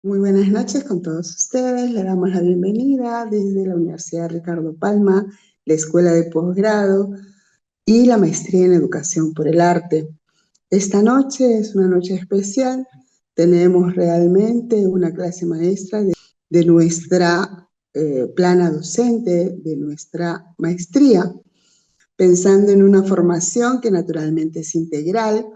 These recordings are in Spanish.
Muy buenas noches con todos ustedes. Le damos la bienvenida desde la Universidad Ricardo Palma, la Escuela de Posgrado y la Maestría en Educación por el Arte. Esta noche es una noche especial. Tenemos realmente una clase maestra de nuestra plana docente, de nuestra maestría, pensando en una formación que naturalmente es integral,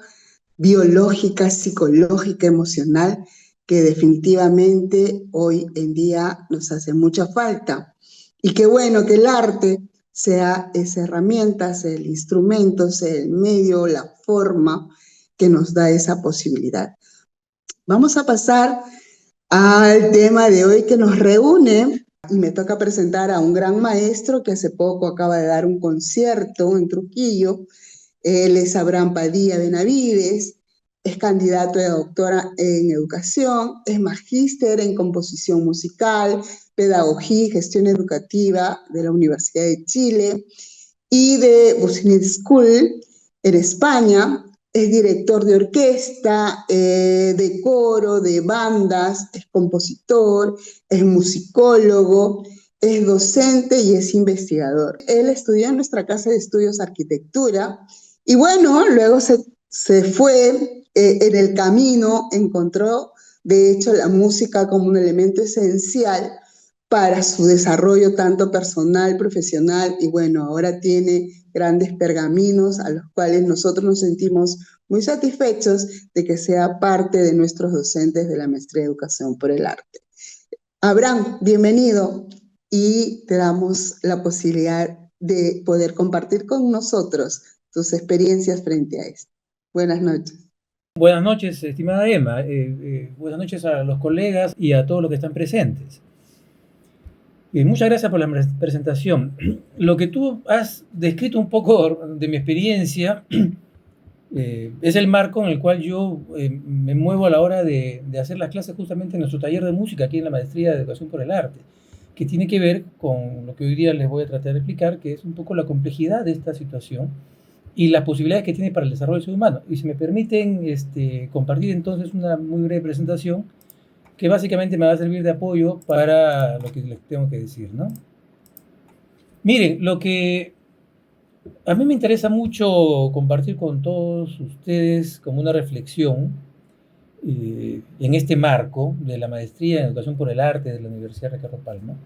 biológica, psicológica, emocional, que definitivamente hoy en día nos hace mucha falta. Y qué bueno que el arte sea esa herramienta, sea el instrumento, sea el medio, la forma que nos da esa posibilidad. Vamos a pasar al tema de hoy que nos reúne y me toca presentar a un gran maestro que hace poco acaba de dar un concierto en Trujillo. Él es Abraham Padilla Benavides, es candidato a doctora en educación, es magíster en composición musical, pedagogía y gestión educativa de la Universidad de Chile y de Business School en España. Es director de orquesta, de coro, de bandas, es compositor, es musicólogo, es docente y es investigador. Él estudió en nuestra casa de estudios arquitectura y bueno, luego se fue en el camino, encontró de hecho la música como un elemento esencial para su desarrollo tanto personal, profesional y bueno, ahora tiene grandes pergaminos a los cuales nosotros nos sentimos muy satisfechos de que sea parte de nuestros docentes de la Maestría de Educación por el Arte. Abraham, bienvenido y te damos la posibilidad de poder compartir con nosotros tus experiencias frente a esto. Buenas noches. Buenas noches, estimada Emma. Buenas noches a los colegas y a todos los que están presentes. Muchas gracias por la presentación. Lo que tú has descrito un poco de mi experiencia es el marco en el cual yo me muevo a la hora de hacer las clases justamente en nuestro taller de música aquí en la Maestría de Educación por el Arte, que tiene que ver con lo que hoy día les voy a tratar de explicar, que es un poco la complejidad de esta situación y las posibilidades que tiene para el desarrollo del ser humano. Y si me permiten compartir entonces una muy breve presentación que básicamente me va a servir de apoyo para lo que les tengo que decir, ¿no? Miren, lo que a mí me interesa mucho compartir con todos ustedes como una reflexión en este marco de la maestría en Educación por el Arte de la Universidad Ricardo Palma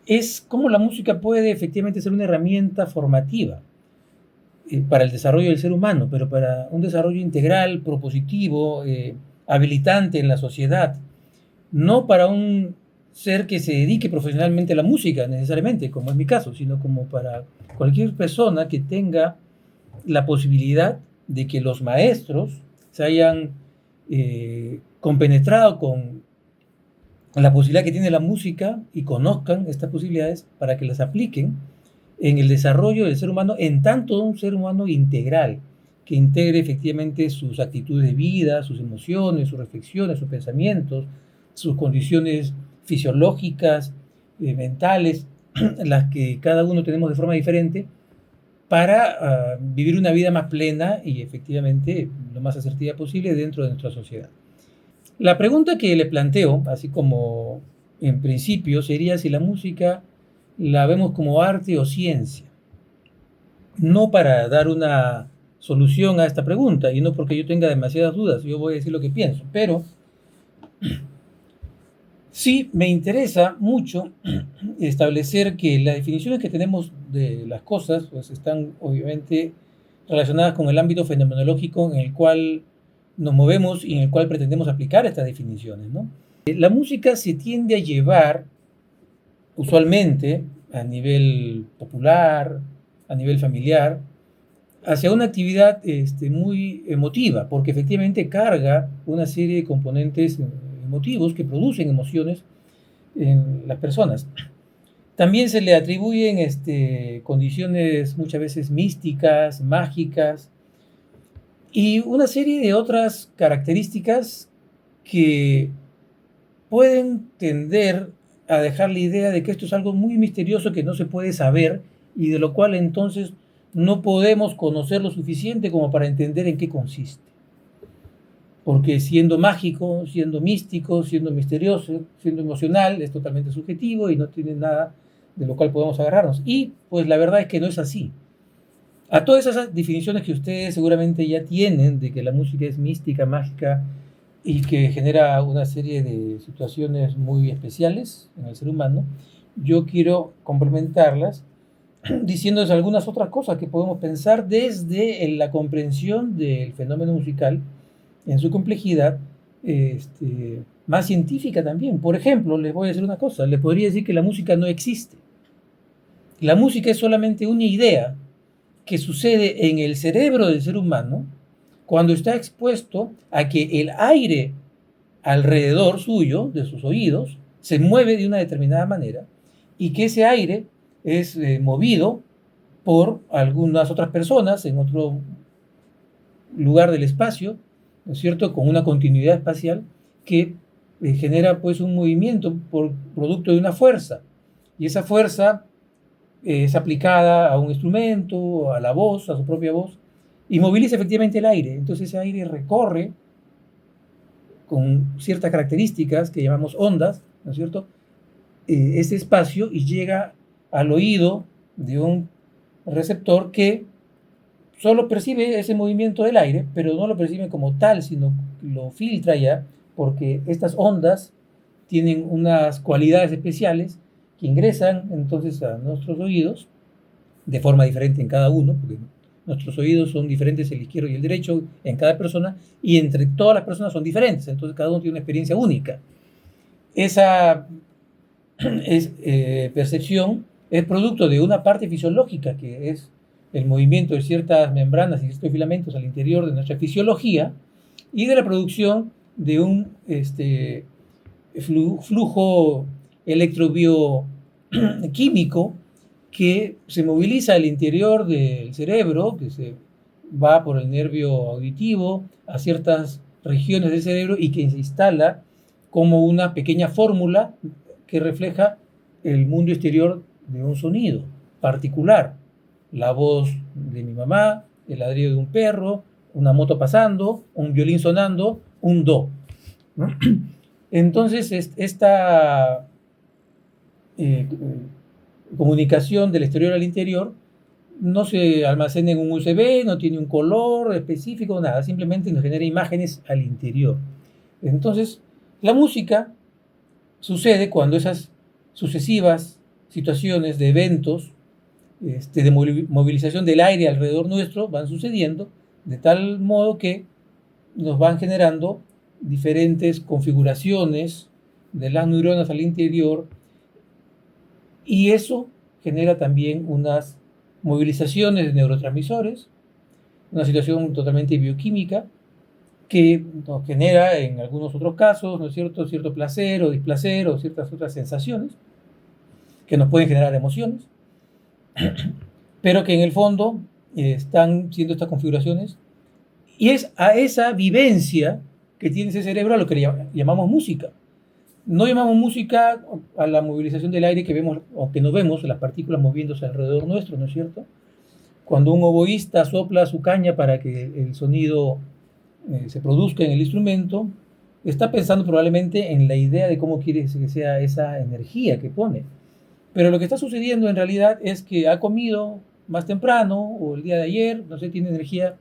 es cómo la música puede efectivamente ser una herramienta formativa para el desarrollo del ser humano, pero para un desarrollo integral, propositivo, habilitante en la sociedad, no para un ser que se dedique profesionalmente a la música necesariamente, como es mi caso, sino como para cualquier persona que tenga la posibilidad de que los maestros se hayan compenetrado con la posibilidad que tiene la música y conozcan estas posibilidades para que las apliquen en el desarrollo del ser humano en tanto un ser humano integral, que integre efectivamente sus actitudes de vida, sus emociones, sus reflexiones, sus pensamientos, sus condiciones fisiológicas, mentales, las que cada uno tenemos de forma diferente, para vivir una vida más plena y efectivamente lo más asertiva posible dentro de nuestra sociedad. La pregunta que le planteo, así como en principio, sería si la música la vemos como arte o ciencia. No para dar una solución a esta pregunta y no porque yo tenga demasiadas dudas, yo voy a decir lo que pienso, pero sí me interesa mucho establecer que las definiciones que tenemos de las cosas pues están obviamente relacionadas con el ámbito fenomenológico en el cual nos movemos y en el cual pretendemos aplicar estas definiciones, ¿no? La música se tiende a llevar usualmente a nivel popular, a nivel familiar, hacia una actividad muy emotiva, porque efectivamente carga una serie de componentes emotivos que producen emociones en las personas. También se le atribuyen condiciones muchas veces místicas, mágicas y una serie de otras características que pueden tender a dejar la idea de que esto es algo muy misterioso que no se puede saber y de lo cual entonces no podemos conocer lo suficiente como para entender en qué consiste. porque siendo mágico, siendo místico, siendo misterioso, siendo emocional, es totalmente subjetivo y no tiene nada de lo cual podemos agarrarnos. Y pues la verdad es que no es así. A todas esas definiciones que ustedes seguramente ya tienen de que la música es mística, mágica y que genera una serie de situaciones muy especiales en el ser humano, yo quiero complementarlas diciéndoles algunas otras cosas que podemos pensar desde la comprensión del fenómeno musical en su complejidad más científica también. Por ejemplo, les voy a decir una cosa, les podría decir que la música no existe. La música es solamente una idea que sucede en el cerebro del ser humano cuando está expuesto a que el aire alrededor suyo, de sus oídos, se mueve de una determinada manera y que ese aire es movido por algunas otras personas en otro lugar del espacio, ¿no es cierto?, con una continuidad espacial que genera pues un movimiento por producto de una fuerza. Y esa fuerza es aplicada a un instrumento, a la voz, a su propia voz, y moviliza efectivamente el aire. Entonces ese aire recorre con ciertas características que llamamos ondas, ¿no es cierto?, ese espacio y llega al oído de un receptor que solo percibe ese movimiento del aire, pero no lo percibe como tal, sino lo filtra ya, porque estas ondas tienen unas cualidades especiales que ingresan entonces a nuestros oídos de forma diferente en cada uno, porque nuestros oídos son diferentes, el izquierdo y el derecho, en cada persona, y entre todas las personas son diferentes, entonces cada uno tiene una experiencia única. Esa percepción es producto de una parte fisiológica, que es el movimiento de ciertas membranas y ciertos filamentos al interior de nuestra fisiología, y de la producción de un flujo electrobioquímico que se moviliza al interior del cerebro, que se va por el nervio auditivo a ciertas regiones del cerebro y que se instala como una pequeña fórmula que refleja el mundo exterior de un sonido particular. La voz de mi mamá, el ladrido de un perro, una moto pasando, un violín sonando, un do, ¿no? Entonces, esta comunicación del exterior al interior no se almacena en un USB, no tiene un color específico, nada, simplemente nos genera imágenes al interior. Entonces, la música sucede cuando esas sucesivas situaciones de eventos de movilización del aire alrededor nuestro van sucediendo de tal modo que nos van generando diferentes configuraciones de las neuronas al interior, y eso genera también unas movilizaciones de neurotransmisores, una situación totalmente bioquímica que nos genera en algunos otros casos, ¿no es cierto?, cierto placer o displacer o ciertas otras sensaciones que nos pueden generar emociones, pero que en el fondo están siendo estas configuraciones, y es a esa vivencia que tiene ese cerebro a lo que llamamos música. No llamamos música a la movilización del aire que vemos o que no vemos, las partículas moviéndose alrededor nuestro, ¿no es cierto? Cuando un oboísta sopla su caña para que el sonido se produzca en el instrumento, está pensando probablemente en la idea de cómo quiere que sea esa energía que pone. Pero lo que está sucediendo en realidad es que ha comido más temprano o el día de ayer, no sé, tiene energía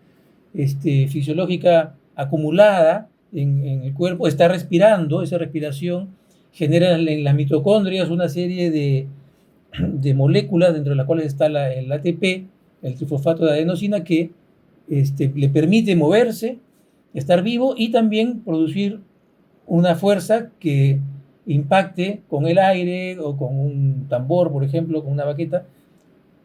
fisiológica acumulada en el cuerpo, está respirando, esa respiración genera en las mitocondrias una serie de moléculas, dentro de las cuales está el ATP, el trifosfato de adenosina, que le permite moverse, estar vivo y también producir una fuerza que impacte con el aire o con un tambor, por ejemplo, con una baqueta,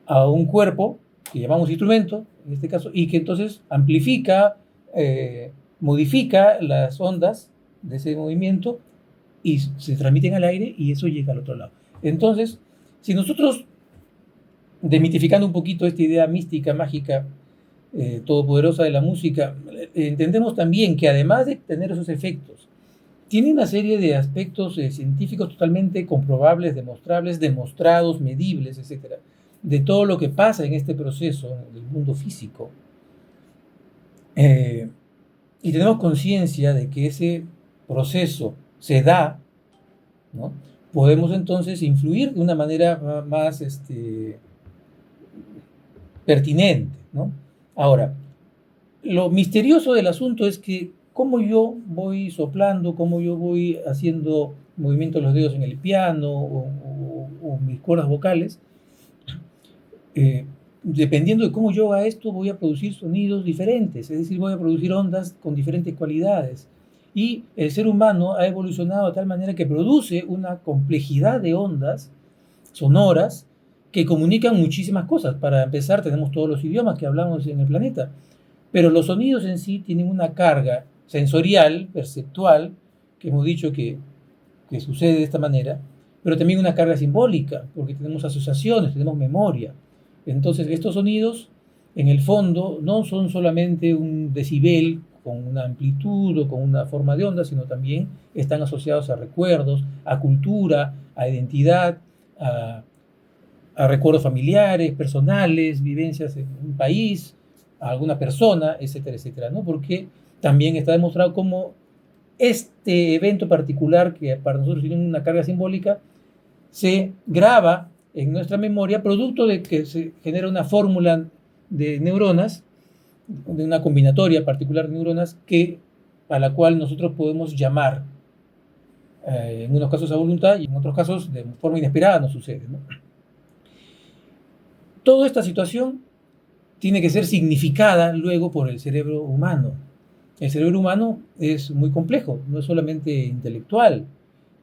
a un cuerpo que llamamos instrumento, en este caso, y que entonces amplifica, modifica las ondas de ese movimiento y se transmiten al aire y eso llega al otro lado. Entonces, si nosotros, desmitificando un poquito esta idea mística, mágica, todopoderosa de la música, entendemos también que además de tener esos efectos, tiene una serie de aspectos científicos totalmente comprobables, demostrables, demostrados, medibles, etcétera, de todo lo que pasa en este proceso del mundo físico. y tenemos conciencia de que ese proceso se da, ¿no? Podemos entonces influir de una manera más pertinente, ¿no? Ahora, lo misterioso del asunto es que cómo yo voy soplando, cómo yo voy haciendo movimientos de los dedos en el piano o mis cuerdas vocales, dependiendo de cómo yo haga esto, voy a producir sonidos diferentes, es decir, voy a producir ondas con diferentes cualidades. Y el ser humano ha evolucionado de tal manera que produce una complejidad de ondas sonoras que comunican muchísimas cosas. Para empezar, tenemos todos los idiomas que hablamos en el planeta, pero los sonidos en sí tienen una carga sensorial, perceptual, que hemos dicho que sucede de esta manera, pero también una carga simbólica, porque tenemos asociaciones, tenemos memoria. Entonces, estos sonidos, en el fondo, no son solamente un decibel con una amplitud o con una forma de onda, sino también están asociados a recuerdos, a cultura, a identidad, a recuerdos familiares, personales, vivencias en un país, a alguna persona, etcétera, etcétera, ¿no? Porque también está demostrado cómo este evento particular, que para nosotros tiene una carga simbólica, se graba en nuestra memoria, producto de que se genera una fórmula de neuronas, de una combinatoria particular de neuronas, a la cual nosotros podemos llamar, en unos casos a voluntad y en otros casos de forma inesperada nos sucede, ¿no? Toda esta situación tiene que ser significada luego por el cerebro humano. El cerebro humano es muy complejo, no es solamente intelectual,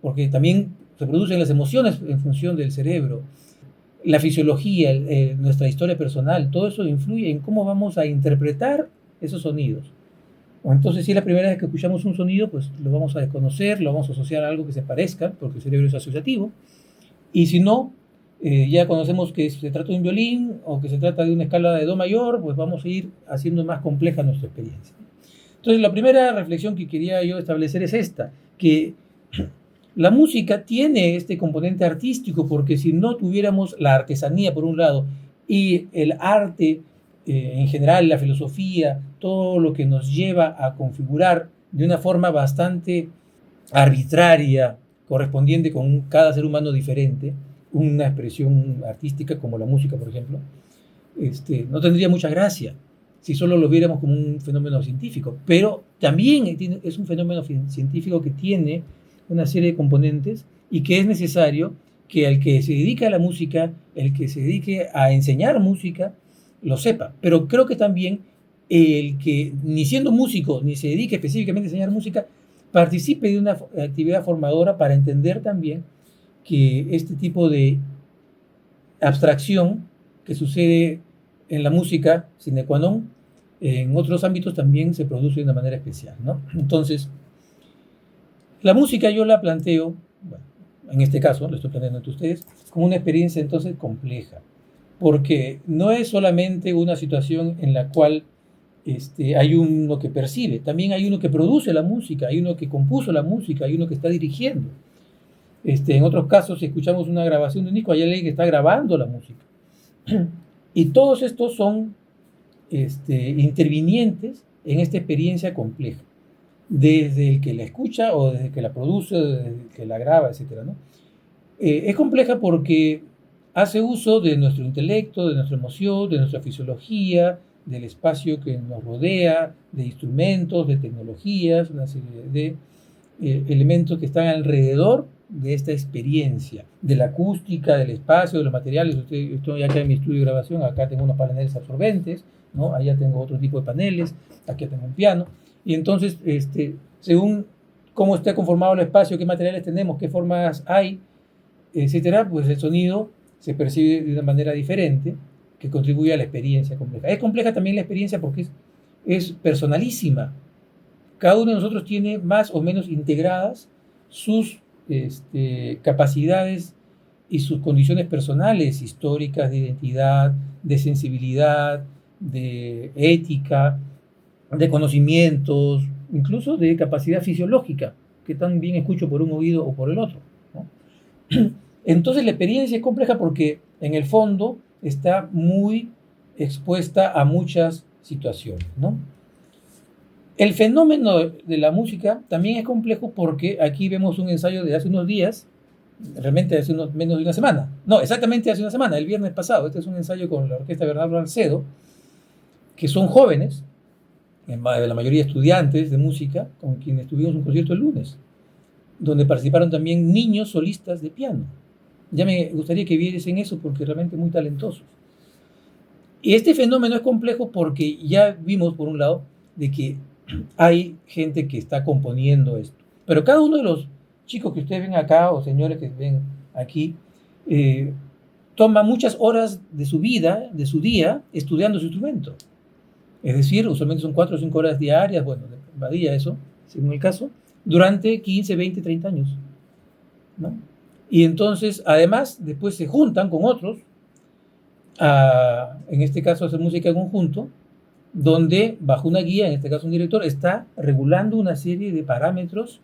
porque también se producen las emociones en función del cerebro. La fisiología, nuestra historia personal, todo eso influye en cómo vamos a interpretar esos sonidos. O entonces, si es la primera vez que escuchamos un sonido, pues lo vamos a desconocer, lo vamos a asociar a algo que se parezca, porque el cerebro es asociativo. Y si no, ya conocemos que se trata de un violín o que se trata de una escala de do mayor, pues vamos a ir haciendo más compleja nuestra experiencia. Entonces, la primera reflexión que quería yo establecer es esta, que la música tiene este componente artístico, porque si no tuviéramos la artesanía, por un lado, y el arte en general, la filosofía, todo lo que nos lleva a configurar de una forma bastante arbitraria, correspondiente con cada ser humano diferente, una expresión artística como la música, por ejemplo, no tendría mucha gracia si solo lo viéramos como un fenómeno científico. Pero también es un fenómeno científico que tiene una serie de componentes y que es necesario que el que se dedica a la música, el que se dedique a enseñar música, lo sepa. Pero creo que también el que ni siendo músico, ni se dedique específicamente a enseñar música, participe de una actividad formadora para entender también que este tipo de abstracción que sucede en la música sine qua non, en otros ámbitos también se produce de una manera especial, ¿no? Entonces, la música yo la planteo, bueno, en este caso, lo estoy planteando ante ustedes, como una experiencia entonces compleja, porque no es solamente una situación en la cual hay uno que percibe, también hay uno que produce la música, hay uno que compuso la música, hay uno que está dirigiendo. En otros casos, si escuchamos una grabación de un disco, hay alguien que está grabando la música. Y todos estos son intervinientes en esta experiencia compleja, desde el que la escucha o desde el que la produce, desde el que la graba, etc., ¿no? Es compleja porque hace uso de nuestro intelecto, de nuestra emoción, de nuestra fisiología, del espacio que nos rodea, de instrumentos, de tecnologías, una serie de elementos que están alrededor de esta experiencia, de la acústica, del espacio, de los materiales. Estoy acá en mi estudio de grabación, acá tengo unos paneles absorbentes, ¿no? Allá tengo otro tipo de paneles, aquí tengo un piano, y entonces, según cómo está conformado el espacio, qué materiales tenemos, qué formas hay, etcétera, pues el sonido se percibe de una manera diferente, que contribuye a la experiencia compleja. Es compleja también la experiencia porque es personalísima. Cada uno de nosotros tiene más o menos integradas sus capacidades y sus condiciones personales, históricas, de identidad, de sensibilidad, de ética, de conocimientos, incluso de capacidad fisiológica, que también escucho por un oído o por el otro, ¿no? Entonces la experiencia es compleja porque en el fondo está muy expuesta a muchas situaciones, ¿no? El fenómeno de la música también es complejo porque aquí vemos un ensayo de hace unos días, realmente hace menos de una semana. No, exactamente hace una semana, el viernes pasado. Este es un ensayo con la Orquesta Bernardo Alcedo, que son jóvenes, la mayoría estudiantes de música, con quienes tuvimos un concierto el lunes, donde participaron también niños solistas de piano. Ya me gustaría que viesen eso porque realmente muy talentosos. Y este fenómeno es complejo porque ya vimos, por un lado, de que hay gente que está componiendo esto. Pero cada uno de los chicos que ustedes ven acá, o señores que ven aquí, toma muchas horas de su vida, de su día, estudiando su instrumento. Es decir, usualmente son 4 o 5 horas diarias, bueno, varía eso, según el caso, durante 15, 20, 30 años, ¿no? Y entonces, además, después se juntan con otros, en este caso, hacer música en conjunto, donde bajo una guía, en este caso un director, está regulando una serie de parámetros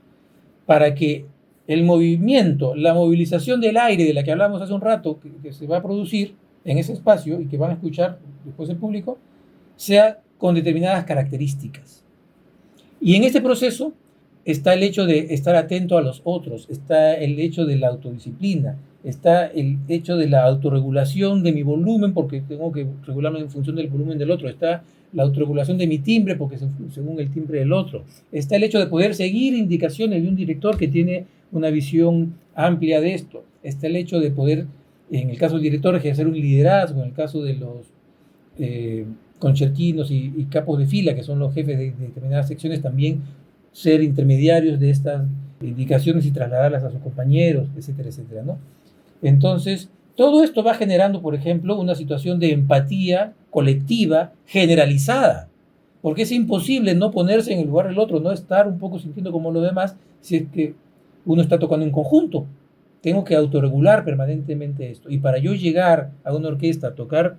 para que el movimiento, la movilización del aire de la que hablamos hace un rato, que se va a producir en ese espacio y que van a escuchar después el público, sea con determinadas características. Y en este proceso está el hecho de estar atento a los otros, está el hecho de la autodisciplina, está el hecho de la autorregulación de mi volumen, porque tengo que regularme en función del volumen del otro, está la autorregulación de mi timbre, porque es según el timbre del otro, está el hecho de poder seguir indicaciones de un director que tiene una visión amplia de esto, está el hecho de poder, en el caso del director, ejercer un liderazgo, en el caso de los concertinos y capos de fila, que son los jefes de determinadas secciones, también ser intermediarios de estas indicaciones y trasladarlas a sus compañeros, etcétera, etcétera, ¿no? Entonces, todo esto va generando, por ejemplo, una situación de empatía colectiva generalizada, porque es imposible no ponerse en el lugar del otro, no estar un poco sintiendo como los demás si es que uno está tocando en conjunto. Tengo que autorregular permanentemente esto. Y para yo llegar a una orquesta a tocar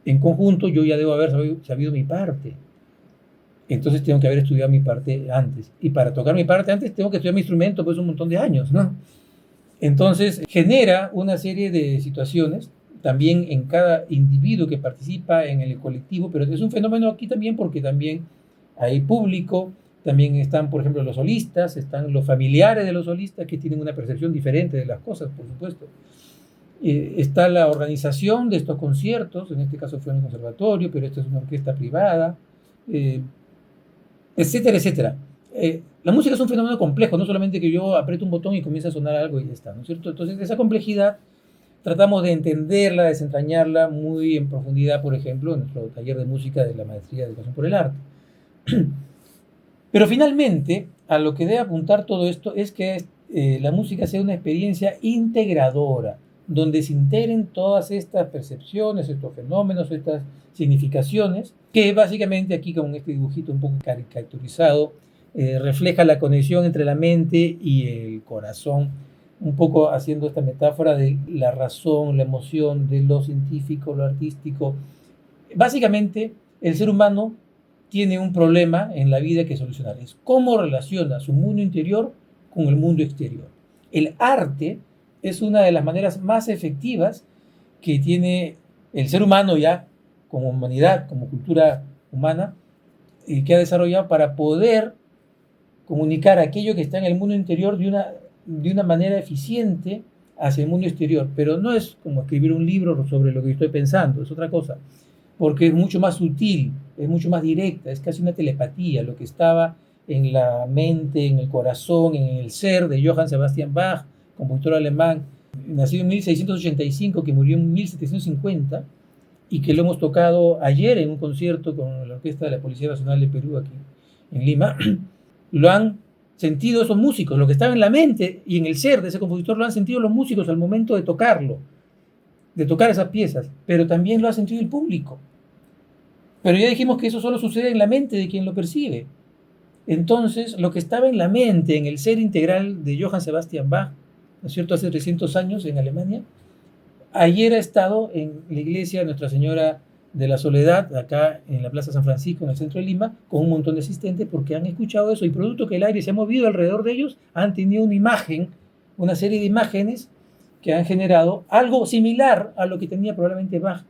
en conjunto, yo ya debo haber sabido mi parte. Entonces tengo que haber estudiado mi parte antes. Y para tocar mi parte antes tengo que estudiar mi instrumento, pues un montón de años, ¿no? Entonces genera una serie de situaciones también en cada individuo que participa en el colectivo, pero es un fenómeno aquí también porque también hay público, también están, por ejemplo, los solistas, están los familiares de los solistas que tienen una percepción diferente de las cosas, por supuesto. Está la organización de estos conciertos, en este caso fue en el conservatorio, pero esta es una orquesta privada, etcétera, etcétera. La música es un fenómeno complejo, no solamente que yo aprieto un botón y comienza a sonar algo y ya está, ¿no es cierto? Entonces, esa complejidad tratamos de entenderla, desentrañarla muy en profundidad, por ejemplo, en nuestro taller de música de la Maestría de Educación por el Arte. Pero finalmente, a lo que debe apuntar todo esto es que la música sea una experiencia integradora, donde se integren todas estas percepciones, estos fenómenos, estas significaciones, que básicamente aquí con este dibujito un poco caricaturizado, refleja la conexión entre la mente y el corazón, un poco haciendo esta metáfora de la razón, la emoción, de lo científico, lo artístico. Básicamente, el ser humano tiene un problema en la vida que solucionar. Es cómo relaciona su mundo interior con el mundo exterior. El arte es una de las maneras más efectivas que tiene el ser humano ya como humanidad, como cultura humana, que ha desarrollado para poder comunicar aquello que está en el mundo interior de una manera eficiente hacia el mundo exterior. Pero no es como escribir un libro sobre lo que estoy pensando, es otra cosa, porque es mucho más sutil, es mucho más directa, es casi una telepatía, lo que estaba en la mente, en el corazón, en el ser de Johann Sebastian Bach, compositor alemán, nacido en 1685, que murió en 1750, y que lo hemos tocado ayer en un concierto con la Orquesta de la Policía Nacional de Perú aquí en Lima. Lo han sentido esos músicos, lo que estaba en la mente y en el ser de ese compositor lo han sentido los músicos al momento de tocarlo, de tocar esas piezas, pero también lo ha sentido el público. Pero ya dijimos que eso solo sucede en la mente de quien lo percibe. Entonces, lo que estaba en la mente, en el ser integral de Johann Sebastian Bach, ¿no es cierto?, hace 300 años en Alemania, ayer ha estado en la iglesia de Nuestra Señora de la Soledad, acá en la Plaza San Francisco, en el centro de Lima, con un montón de asistentes, porque han escuchado eso, y producto que el aire se ha movido alrededor de ellos, han tenido una imagen, una serie de imágenes que han generado algo similar a lo que tenía probablemente Bach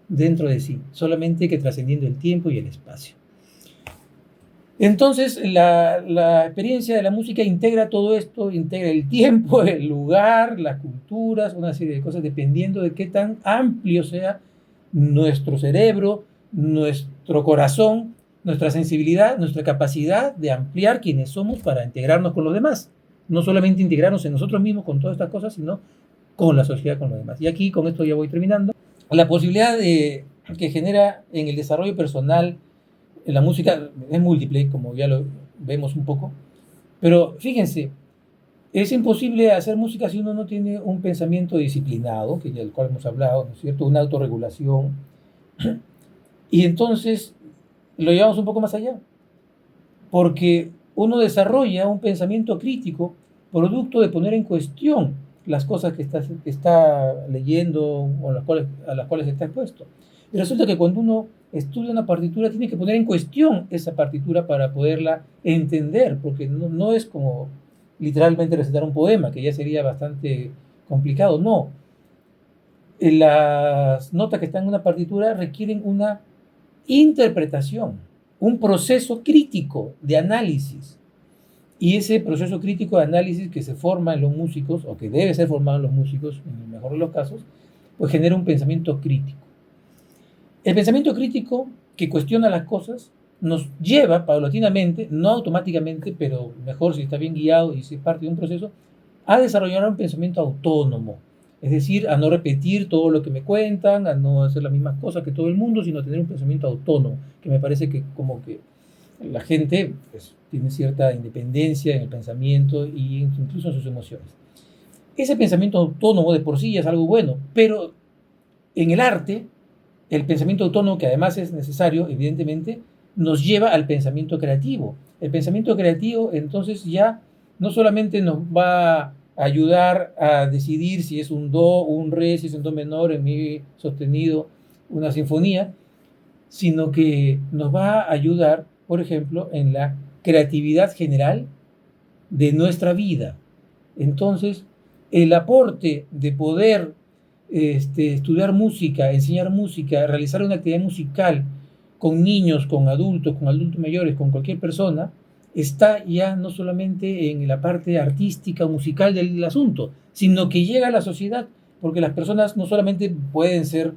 dentro de sí, solamente que trascendiendo el tiempo y el espacio. Entonces, la experiencia de la música integra todo esto, integra el tiempo, el lugar, las culturas, una serie de cosas, dependiendo de qué tan amplio sea nuestro cerebro, nuestro corazón, nuestra sensibilidad, nuestra capacidad de ampliar quienes somos para integrarnos con los demás. No solamente integrarnos en nosotros mismos con todas estas cosas, sino con la sociedad, con los demás. Y aquí, con esto ya voy terminando. La posibilidad que genera en el desarrollo personal la música es múltiple, como ya lo vemos un poco, pero fíjense, es imposible hacer música si uno no tiene un pensamiento disciplinado, que ya del cual hemos hablado, ¿no es cierto? Una autorregulación. Y entonces lo llevamos un poco más allá, porque uno desarrolla un pensamiento crítico producto de poner en cuestión las cosas que está leyendo o a las cuales está expuesto. Y resulta que cuando uno estudia una partitura tiene que poner en cuestión esa partitura para poderla entender, porque no es como literalmente recitar un poema, que ya sería bastante complicado, no. Las notas que están en una partitura requieren una interpretación, un proceso crítico de análisis. Y ese proceso crítico de análisis que se forma en los músicos, o que debe ser formado en los músicos, en el mejor de los casos, pues genera un pensamiento crítico. El pensamiento crítico que cuestiona las cosas nos lleva paulatinamente, no automáticamente, pero mejor si está bien guiado y si es parte de un proceso, a desarrollar un pensamiento autónomo. Es decir, a no repetir todo lo que me cuentan, a no hacer las mismas cosas que todo el mundo, sino a tener un pensamiento autónomo, que me parece que como que la gente pues, tiene cierta independencia en el pensamiento e incluso en sus emociones. Ese pensamiento autónomo de por sí ya es algo bueno, pero en el arte, el pensamiento autónomo, que además es necesario, evidentemente, nos lleva al pensamiento creativo. El pensamiento creativo, entonces, ya no solamente nos va a ayudar a decidir si es un do, un re, si es un do menor, en mi sostenido, una sinfonía, sino que nos va a ayudar, por ejemplo, en la creatividad general de nuestra vida. Entonces, el aporte de poder estudiar música, enseñar música, realizar una actividad musical con niños, con adultos mayores, con cualquier persona, está ya no solamente en la parte artística, musical del asunto, sino que llega a la sociedad, porque las personas no solamente pueden ser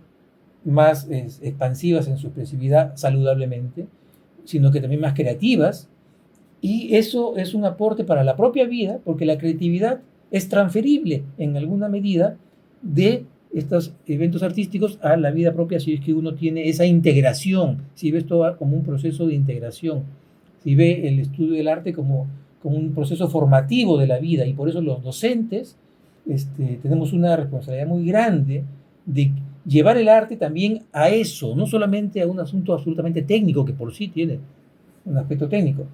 más expansivas en su expresividad saludablemente, sino que también más creativas, y eso es un aporte para la propia vida, porque la creatividad es transferible en alguna medida de estos eventos artísticos a la vida propia, si es que uno tiene esa integración, si ve esto como un proceso de integración, si ve el estudio del arte como un proceso formativo de la vida, y por eso los docentes tenemos una responsabilidad muy grande de llevar el arte también a eso, no solamente a un asunto absolutamente técnico, que por sí tiene un aspecto técnico,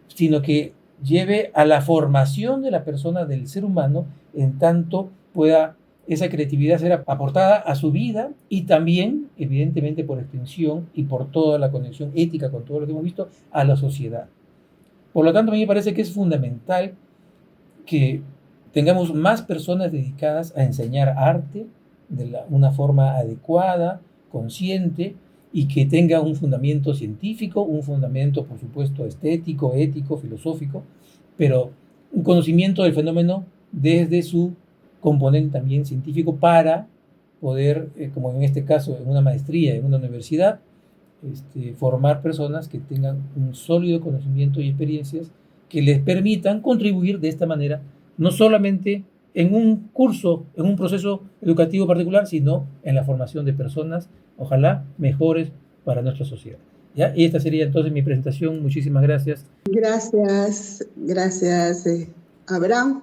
sino que lleve a la formación de la persona, del ser humano, en tanto pueda esa creatividad ser aportada a su vida y también, evidentemente, por extensión y por toda la conexión ética con todo lo que hemos visto, a la sociedad. Por lo tanto, a mí me parece que es fundamental que tengamos más personas dedicadas a enseñar arte de una forma adecuada, consciente, y que tenga un fundamento científico, un fundamento, por supuesto, estético, ético, filosófico, pero un conocimiento del fenómeno desde su componente también científico para poder, como en este caso, en una maestría, en una universidad, formar personas que tengan un sólido conocimiento y experiencias que les permitan contribuir de esta manera, no solamente en un curso, en un proceso educativo particular, sino en la formación de personas, ojalá mejores para nuestra sociedad. ¿Ya? Y esta sería entonces mi presentación. Muchísimas gracias. Gracias, Abraham.